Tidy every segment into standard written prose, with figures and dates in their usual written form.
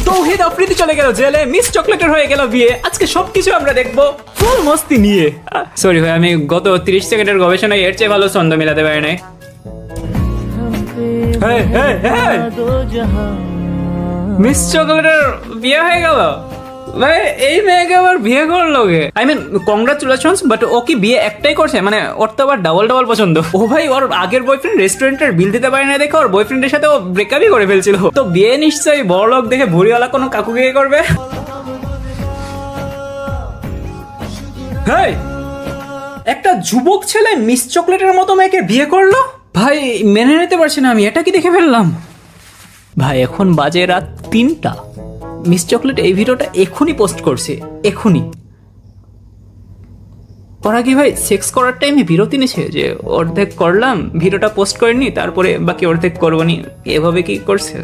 তৌহিদ আফ্রিদি চলে গেল জেলে, মিস চকলেটের হয়ে গেল বিয়ে। আজকে সবকিছু আমরা দেখবো ফুল মস্তি নিয়ে। সরি ভাই, আমি গত 30 সেকেন্ডের গবেষণায় এর চেয়ে ভালো ছন্দ মিলাতে পারি নাই। মিস চকলেটের বিয়ে হয়ে গেল ভাই, এই মেয়েকে আবার বিয়ে করলো গে? আই মিন কংগ্রাচুলেশনস, বাট ও কি বিয়ে একটাই করছে? মানে ওর তো আবার ডাবল ডাবল পছন্দ। ও ভাই, ওর আগের বয়ফ্রেন্ড রেস্টুরেন্টের বিল দিতে পারে না দেখে ওর বয়ফ্রেন্ডের সাথে ও ব্রেকআপই করে ফেলছিল। তো বিয়ে নিশ্চয়ই বড় লোক দেখে ভুড়িওয়ালা কোনো কাকু বিয়ে করবে। হেই, একটা যুবক ছেলে মিস চকলেটের মতো মেয়েকে বিয়ে করলো ভাই, মেনে নিতে পারছি না আমি। এটা কি দেখে ফেললাম ভাই? এখন বাজে রাত 3টা। মিস চকলেট এই ভিডিওটা এখনই পোস্ট করছে, এখনই। ওরা কি ভাই সেক্স করার টাইমে বিরতি নিছে যে অর্ধেক করলাম, ভিডিওটা পোস্ট করিনি, তারপরে বাকি অর্ধেক করবনি, এভাবে কি করছে?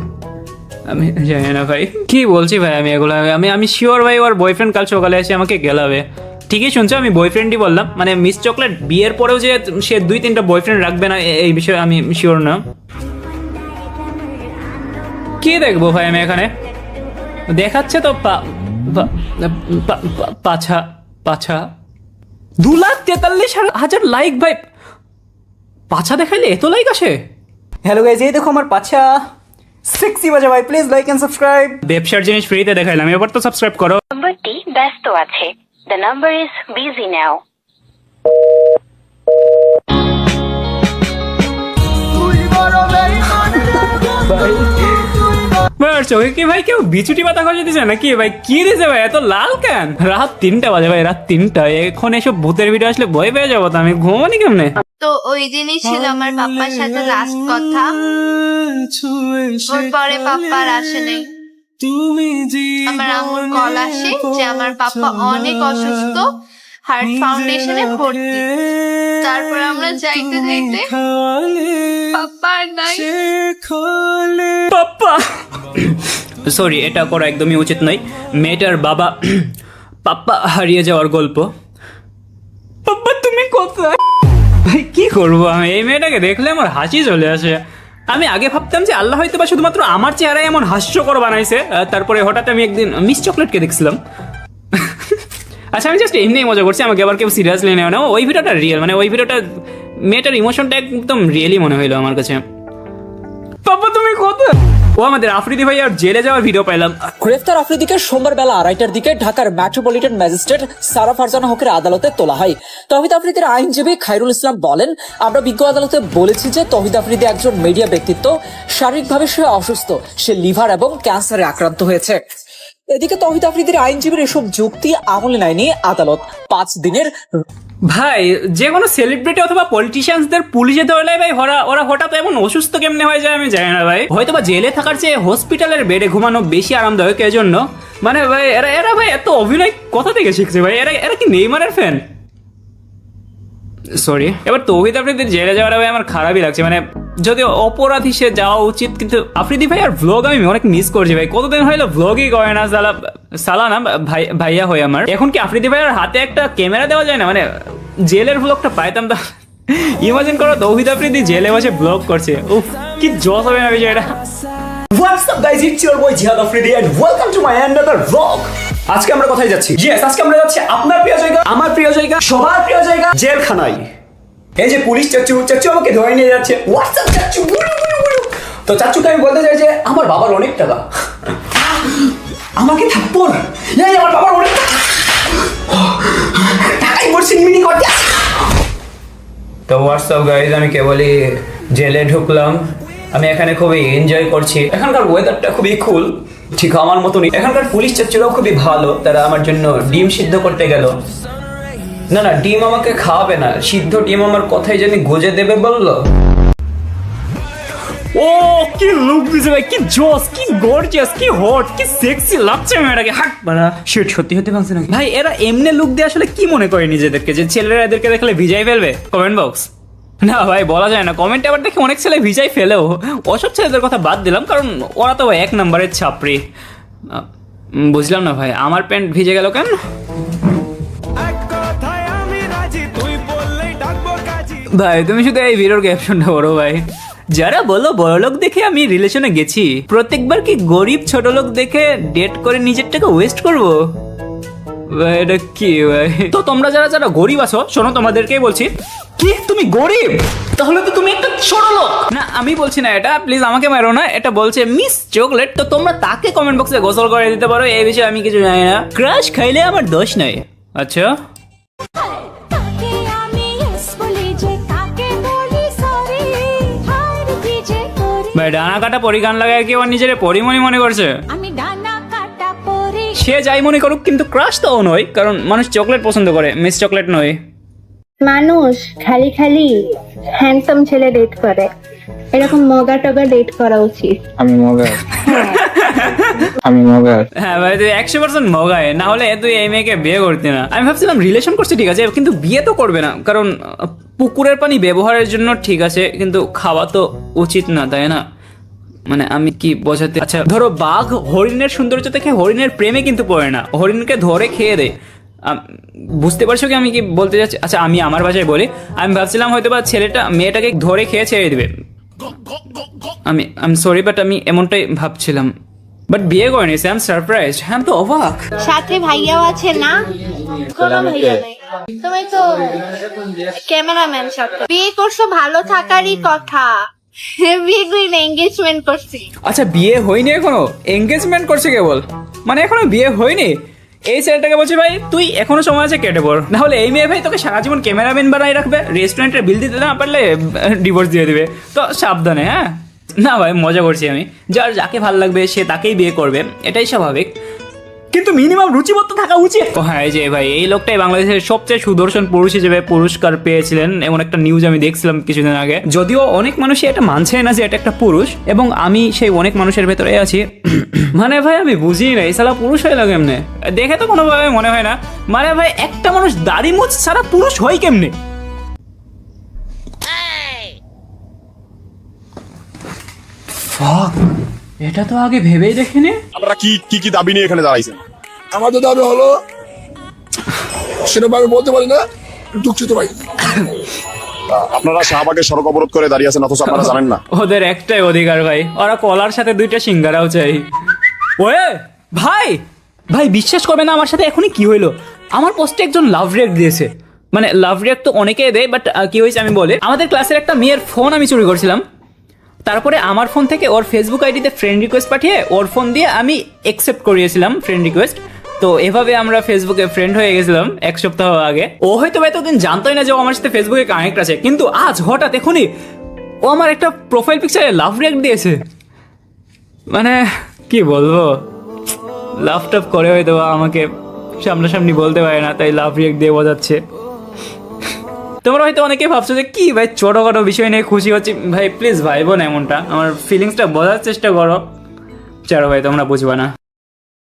আমি জানি না ভাই, কি বলছি ভাই আমি এগুলো। আমি শিওর ভাই ওর বয়ফ্রেন্ড কাল সকালে এসে আমাকে গেলাবে। ঠিকই শুনছো, আমি বয়ফ্রেন্ডই বললাম। মানে মিস চকলেট বিয়ের পরেও যে সে 2-3টা বয়ফ্রেন্ড রাখবে না এই বিষয়ে আমি শিওর না। কি দেখবো ভাই আমি এখানে? দেখাচ্ছে তো পাছা পাছা 2,43,000 লাইক ভাই। পাছা দেখাইলে এত লাইক আসে? হ্যালো গাইজ, এই দেখো আমার পাছা সেক্সি বাজা ভাই, প্লিজ লাইক এন্ড সাবস্ক্রাইব। ব্যবসার জিনিস ফ্রিতে দেখাইলাম, এবার তো সাবস্ক্রাইব করো। নাম্বারটি ব্যস্ত আছে, the number is busy now. চোখে কি ভাই কেউ বিচুটি পাতা খসে দিছে নাকি ভাই? কি দিছে ভাই এত লাল কেন? রাত 3টা বাজে ভাই, রাত 3টা। এখন এসব ভূতের ভিডিও আসলে ভয় পেয়ে যাবো তো আমি, ঘুমানি কেমনে? তো ওই দিনই ছিল আমার পাপ্পার সাথে লাস্ট কথা। ওর পরে পাপ্পার আসে নাই। আমার আম্মুর কল আসে যে আমার পাপ্পা অনেক অসুস্থ, হার্ট ফাউন্ডেশনে ভর্তি। তারপর আমরা যাইতে যাইতে পাপ্পা আর নাই। পাপ্পা সরি, এটা করা একদমই উচিত নয়। মেয়েটার বাবা পাপ্পা হারিয়ে যাওয়ার গল্প। পাপ্পা তুমি কোথায়? ভাই কি করবো আমি, এই মেয়েটাকে দেখলে আমার হাসি চলে আসে। আমি আগে ভাবতাম যে আল্লাহ হয়তো বা শুধুমাত্র আমার চেহারায় এমন হাস্যকর বানাইছে, তারপরে হঠাৎ আমি একদিন মিস চকলেটকে দেখছিলাম। আচ্ছা আমি জাস্ট এমনি মজা করছি, আমাকে আবার কেউ সিরিয়াসলি নেও না। ওই ভিডিওটা রিয়েল, মানে ওই ভিডিওটা মেয়েটার ইমোশনটা একদম রিয়েলি মনে হইলো আমার কাছে। পাপ্পা তুমি কোথায়? ও আমাদের আফ্রিদি ভাই আর জেলে যাওয়ার ভিডিও পাইলাম। গ্রেফতার আফ্রিদিকে সোমবার বেলা 2:30টার দিকে ঢাকার মেট্রোপলিটন ম্যাজিস্ট্রেট সারা ফারজানা হকের আদালতে তোলা হয়। তৌহিদ আফ্রিদির আইনজীবী খায়রুল ইসলাম বলেন, আমরা বিজ্ঞ আদালতে বলেছি যে তৌহিদ আফ্রিদি একজন মিডিয়া ব্যক্তিত্ব, শারীরিকভাবে সে অসুস্থ, সে লিভার এবং ক্যান্সারে আক্রান্ত হয়েছে। এদিকে তৌহিদ আফ্রিদির আইনজীবীর এসব যুক্তি আমলে নেয়নি আদালত। 5 দিনের ভাই যে কোনো সেলিব্রিটি অথবা পলিটিশিয়ানদের পুলিশে ধরলে ভাই ওরা হঠাৎ এমন অসুস্থ কেমনে হয়ে যায় আমি জানি না ভাই। হয়তো বা জেলে থাকার চেয়ে হসপিটালের বেডে ঘুমানো বেশি আরামদায়ক এর জন্য। মানে ভাই এরা ভাই এত অভিনয় কোথা থেকে শিখছে ভাই? এরা কি নেইমারের ফ্যান? সরি, এবার তৌহিদ আফ্রিদির জেলে যাওয়ার ভাই আমার খারাপই লাগছে। মানে যদি অপরাধী সে যাওয়া উচিত, কিন্তু আফ্রিদি ভাই আর ভ্লগ আমি অনেক মিস করছি ভাই। কতদিন হইলো ভ্লগই করে না। সালা না ভাইয়া হয় আমার। এখন কি আফ্রিদি ভাই আর হাতে একটা ক্যামেরা দেওয়া যায় না? মানে জেলের ভ্লগটা পাইতাম তো। ইমাজিন করো তৌহিদ আফ্রিদি জেলে বসে ব্লগ করছে, উফ কি জস হবে না বিষয়টা। What's up guys, it's your boy Jihad Afridi and welcome to my another vlog. আজকে আমরা কোথায় যাচ্ছি? Yes, আজকে আমরা যাচ্ছি আপনার প্রিয় জায়গা, আমার প্রিয় জায়গা, সবার প্রিয় জায়গা, জেলখানায়। এই যে পুলিশ চাচু আমাকে ধরে নিয়ে যাচ্ছে। What's up চাচু? তো চাচুকে আমি বলতে চাই যে আমার বাবার অনেক টাকা, আমাকে থাপ্পড়। এই আমার বাবার অনেক টাকাই বলছেন মিনি করতে। তো হোয়াটসঅ্যাপ গাইজ, আমি কেবলই জেলে ঢুকলাম। আমি এখানে খুবই এনজয় করছি। এখানকার ওয়েদারটা খুবই কুল, ঠিক আমার মতনই। এখানকার পুলিশ চাচুরাও খুবই ভালো, তারা আমার জন্য ডিম সিদ্ধ করতে গেল। না ডিম আমাকে খাওয়াবে না, সিদ্ধ ডিম আমার কথাই জানি গজে দেবে বললো। ও কি লুক দিছে ভাই, কি জোস, কি গর্জিয়াস, কি হট, কি সেক্সি লাগছে মেয়েটাকে। হাট বাড়া, শিট সত্যি হতে পারছে না ভাই। এরা এমনি লুক দিয়ে আসলে কি মনে করে নিজেদেরকে যে ছেলেরা এদেরকে দেখলে ভিজাই ফেলবে? কমেন্ট বক্স না ভাই বলা যায় না। কমেন্টে আবার দেখি অনেক ছেলে ভিজাই ফেলেও। ওসব ছেলেদের কথা বাদ দিলাম, কারণ ওরা তো 1 নম্বরের ছাপড়ি। বুঝলাম না ভাই, আমার প্যান্ট ভিজে গেল কেন? ভাই তুমি শুধু এই ভিডিওর ক্যাপশনটা পড়ো ভাই, যারা বলো বড়লোক দেখে আমি রিলেশনে গেছি, প্রত্যেকবার কি গরিব ছোট লোক দেখে ডেট করে নিজের টাকা ওয়েস্ট করবো? ভাই, এটা কি ভাই? তো তোমরা যারা যারা গরিব আছো, শোনো তোমাদেরকেই বলছি। কি তুমি গরিব? তাহলে তো তুমি একটা ছোট লোক। না, আমি বলছি না এটা, প্লিজ আমাকে মারো না। এটা বলছে মিস চকলেট। তো তোমরা তাকে কমেন্ট বক্সে গোসল করে দিতে পারো, এই বিষয়ে আমি কিছু জানি না। ক্রাশ খাইলে আমার দোষ নাই। আচ্ছা, ভাই ডানা কাটা পরি গান লাগায় কি ওর নিজের পরিমণি মনে করছে? সে যাই মনে করুক, কিন্তু ক্রাশ তো ও নয়, কারণ মানুষ চকলেট পছন্দ করে, মিস চকলেট নয়। মানুষ খালি খালি হ্যান্ডসাম ছেলে ডেট করে, এরকম মগা টগা ডেট করা উচিত। আমি মগার হ্যাঁ ভাই, তুই 100% মগায়, না হলে তুই এই মেয়েকে বিয়ে করতি না। আমি ভাবছিলাম রিলেশন করছি ঠিক আছে, কিন্তু বিয়ে তো করবে না, কারণ পুকুরের পানি ব্যবহারের জন্য ঠিক আছে, কিন্তু খাওয়া তো উচিত না, তাই না? মানে আমি কি বোঝাতে, আচ্ছা ধরো বাঘ হরিণের সৌন্দর্য দেখে হরিণের প্রেমে কিন্তু পড়ে না, হরিণকে ধরে খেয়ে দেয়। বুঝতে পারছো কি আমি কি বলতে চাচ্ছি? আচ্ছা আমি আমার ভাষায় বলি, আমি ভাবছিলাম হয়তো বা ছেলেটা মেয়েটাকে ধরে খেয়ে ছেড়ে দিবে। আমি সরি, বাট আমি এমনটাই ভাবছিলাম, বাট বিয়ে করেনি। I am surprised. হ্যাঁ, আমি তো অবাক। সাথে ভাইয়াও আছে না? কোনো ভাইয়া নেই। তুমি তো ক্যামেরাম্যান সাথে বিয়ে করছো, ভালো থাকারই কথা। বিয়ে করি না, এঙ্গেজমেন্ট করছি। আচ্ছা বিয়ে হয়নি এখনো, এঙ্গেজমেন্ট করছে কেবল, মানে এখনো বিয়ে হয়নি। এই ছেলেটাকে বলছি ভাই তুই এখনো সময় আছে, কেটে পড়, না হলে এই মেয়ে ভাই তোকে সারা জীবন ক্যামেরাম্যান বানাই রাখবে, রেস্টুরেন্টের বিল দিতে না পারলে ডিভোর্স দিয়ে দিবে। তো সাবধানে। হ্যাঁ না ভাই, মজা করছি আমি। যার যাকে ভালো লাগবে সে তাকেই বিয়ে করবে, এটাই স্বাভাবিক, কিন্তু মিনিমাম রুচিবোধ থাকা উচিত। হ্যাঁ এই যে ভাই, এই লোকটাই বাংলাদেশের সবচেয়ে সুদর্শন পুরুষ হিসেবে পুরস্কার পেয়েছিলেন, এমন একটা নিউজ আমি দেখছিলাম কিছুদিন আগে। যদিও অনেক মানুষই এটা মানছে না যে এটা একটা পুরুষ, এবং আমি সেই অনেক মানুষের ভেতরে আছি। মানে ভাই আমি বুঝি না এই সালা পুরুষ হয়ে লাগে কেমনে, দেখে তো কোনোভাবে মনে হয় না। মানে ভাই একটা মানুষ দাড়ি মুছ সারা পুরুষ হয় কেমনে? এটা তো আগে ভেবেই দেখিনি। আপনারা কি দাবি নিয়ে এখানে দাঁড়াইছেন? আমাদের দাবি হলো, সেরকম আমি বলতে পারি না, দুঃখিত ভাই। আপনারা শাহবাগের সড়ক অবরোধ করে দাঁড়িয়ে আছেন, অথচ আপনারা জানেন না। ওদের একটাই অধিকার ভাই, ওরা কলার সাথে 2টা সিঙ্গারাও চাই। ওয়ে ভাই, ভাই বিশ্বাস করবে না আমার সাথে এখনই কি হইলো। আমার পোস্টে একজন লাভ রিঅ্যাক্ট দিয়েছে। মানে লাভ রিঅ্যাক্ট তো অনেকেই দেয়, বাট কি হয়েছে আমি বলে, আমাদের ক্লাসের একটা মেয়ের ফোন আমি চুরি করছিলাম। তারপরে আমার ফোন থেকে ওর ফেসবুক আইডিতে ফ্রেন্ড রিকোয়েস্ট পাঠিয়ে ওর ফোন দিয়ে আমি অ্যাকসেপ্ট করিয়েছিলাম ফ্রেন্ড রিকোয়েস্ট। তো এভাবে আমরা ফেসবুকে ফ্রেন্ড হয়ে গেছিলাম 1 সপ্তাহ আগে। ও হয়তো এতদিন জানতোই না যে ও আমার সাথে ফেসবুকে কানেক্ট আছে, কিন্তু আজ হঠাৎ এখনই ও আমার একটা প্রোফাইল পিকচারে লাভ রিঅ্যাক্ট দিয়েছে। মানে কি বলবো, লাভ টাভ করে হয়তো আমাকে সামনাসামনি বলতে পারে না, তাই লাভ রিঅ্যাক্ট দিয়ে বোঝাচ্ছে। তোমরা হয়তো অনেকে ভাবছো যে কি ভাই ছোটখাটো বিষয় নিয়ে খুশি হচ্ছি। ভাই প্লিজ ভাই বোন এমনটা, আমার ফিলিংসটা বোঝার চেষ্টা করো। চারো ভাই তোমরা বুঝবা না,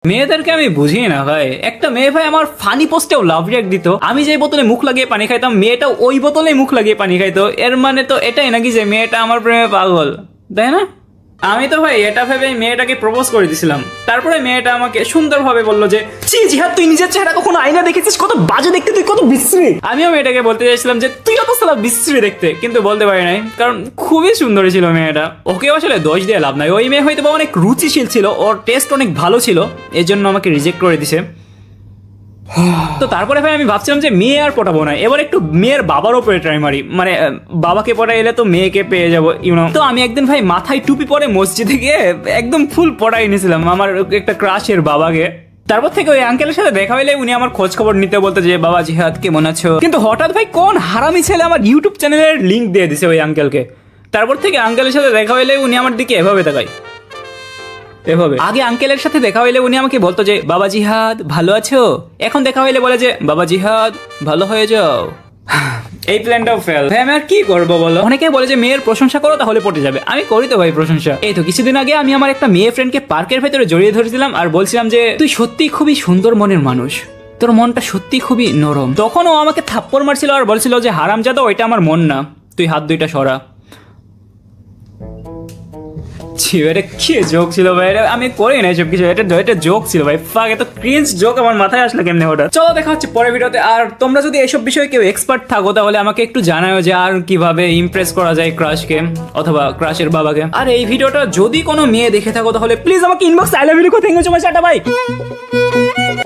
মেয়েদেরকে আমি বুঝি না ভাই। একটা মেয়ে ভাই আমার ফানি পোস্টেও লাভ রিঅ্যাক্ট দিত, আমি যে বোতলে মুখ লাগিয়ে পানি খাইতাম মেয়েটাও ওই বোতলেই মুখ লাগিয়ে পানি খাইতো। এর মানে তো এটাই নাকি যে মেয়েটা আমার প্রেমে পাগল, তাই না? আমি তো ভাই এটা ভেবে মেয়েটাকে প্রপোজ করে দিছিলাম। তারপরে মেয়েটা আমাকে সুন্দরভাবে বললো যে ছি জিহাদ, তুই নিজের চেহারা কখনো আয়না দেখেছিস? কত বাজে দেখতে, তুই কত বিশ্রী। আমিও মেয়েটাকে বলতে চাইছিলাম যে তুই কত সালা বিশ্রী দেখতে, কিন্তু বলতে পারি নাই, কারণ খুবই সুন্দরী ছিল মেয়েটা। ওকে আসলে দোষ দিয়ে লাভ নাই, ওই মেয়ে হয়তো বা অনেক রুচিশীল ছিল, ওর টেস্ট অনেক ভালো ছিল, এই জন্য আমাকে রিজেক্ট করে দিছে। তো তারপরে ভাই আমি ভাবছিলাম যে মেয়ে আর পটাবো না, এবার একটু মেয়ের বাবার ওপরে ট্রাই মারি, মানে বাবাকে পড়া এলে তো মেয়েকে পেয়ে যাবো, ইউনো। তো আমি একদিন ভাই মাথায় টুপি পরে মসজিদে গিয়ে একদম ফুল পড়াই নিয়েছিলাম আমার একটা ক্রাশের বাবাকে। তারপর থেকে ওই আঙ্কেলের সাথে দেখা হইলে উনি আমার খোঁজ খবর নিতে বলতে যে বাবা জিহাদ কেমন আছো। কিন্তু হঠাৎ ভাই কোন হারামি ছেলে আমার ইউটিউব চ্যানেলের লিঙ্ক দিয়ে দিছে ওই আঙ্কেলকে। তারপর থেকে আঙ্কেলের সাথে দেখা হইলে উনি আমার দিকে এভাবে তাকায়, এভাবে। আগে আঙ্কেলের সাথে দেখা হইলে উনি আমাকে বলতো যে বাবা জিহাদ ভালো আছো, এখন দেখা হইলে বলে যে বাবা জিহাদ ভালো হয়ে যাও। এই প্ল্যানটাও ফেল ভাই, আমি আর কি করবো বলো। অনেকে বলে যে মেয়ের প্রশংসা করো তাহলে পটে যাবে, আমি করি তো ভাই প্রশংসা। এই তো কিছুদিন আগে আমি আমার একটা মেয়ে ফ্রেন্ডকে পার্কের ভেতরে জড়িয়ে ধরেছিলাম আর বলছিলাম যে তুই সত্যি খুবই সুন্দর মনের মানুষ, তোর মনটা সত্যি খুবই নরম। তখন ও আমাকে থাপ্পড় মারছিল আর বলছিল যে হারামজাদা, ওইটা আমার মন না, তুই হাত দুইটা সরা। ছি, এটা কি জোক ছিল ভাই, এটা আমি করি না সব কিছু, এটা জোক ছিল ভাই। ফাক, এত ক্রিঞ্জ জোক আমার মাথায় আসলো কেমনে হঠাৎ। চলো দেখা হচ্ছে পরের ভিডিওতে। আর তোমরা যদি এইসব বিষয়ে কেউ এক্সপার্ট থাকো তাহলে আমাকে একটু জানাও যে আর কিভাবে ইমপ্রেস করা যায় ক্রাশকে অথবা ক্রাশের বাবাকে। আর এই ভিডিওটা যদি কোনো মেয়ে দেখে থাকো তাহলে প্লিজ আমাকে ইনবক্স আই লাভ ইউ লিখো। Thank you so much, tata ভাই।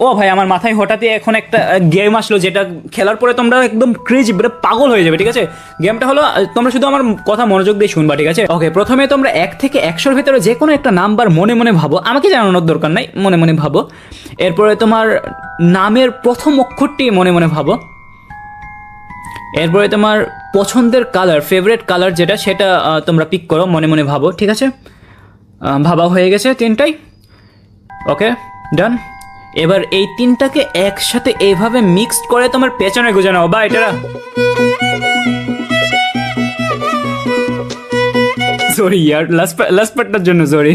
ও ভাই, আমার মাথায় হঠাৎই এখন একটা গেম আসলো যেটা খেলার পরে তোমরা একদম ক্রেজি পাগল হয়ে যাবে, ঠিক আছে? গেমটা হলো, তোমরা শুধু আমার কথা মনোযোগ দিয়ে শুনবা, ঠিক আছে? ওকে, প্রথমে তোমরা 1 থেকে 100-র ভিতরে যে কোনো একটা নাম্বার মনে মনে ভাবো, আমাকে জানানোর দরকার নাই, মনে মনে ভাবো। এরপরে তোমার নামের প্রথম অক্ষরটি মনে মনে ভাবো। এরপরে তোমার পছন্দের কালার, ফেভারিট কালার যেটা, সেটা তোমরা পিক করো, মনে মনে ভাবো, ঠিক আছে? ভাবা হয়ে গেছে 3টাই? ওকে, ডান। এবার এই 3টাকে একসাথে এইভাবে মিক্সড করে তোমার পেছনে গুজে নাও বা এটা। সরি ইয়ার, লাস্ট পার্টটার জন্য সরি।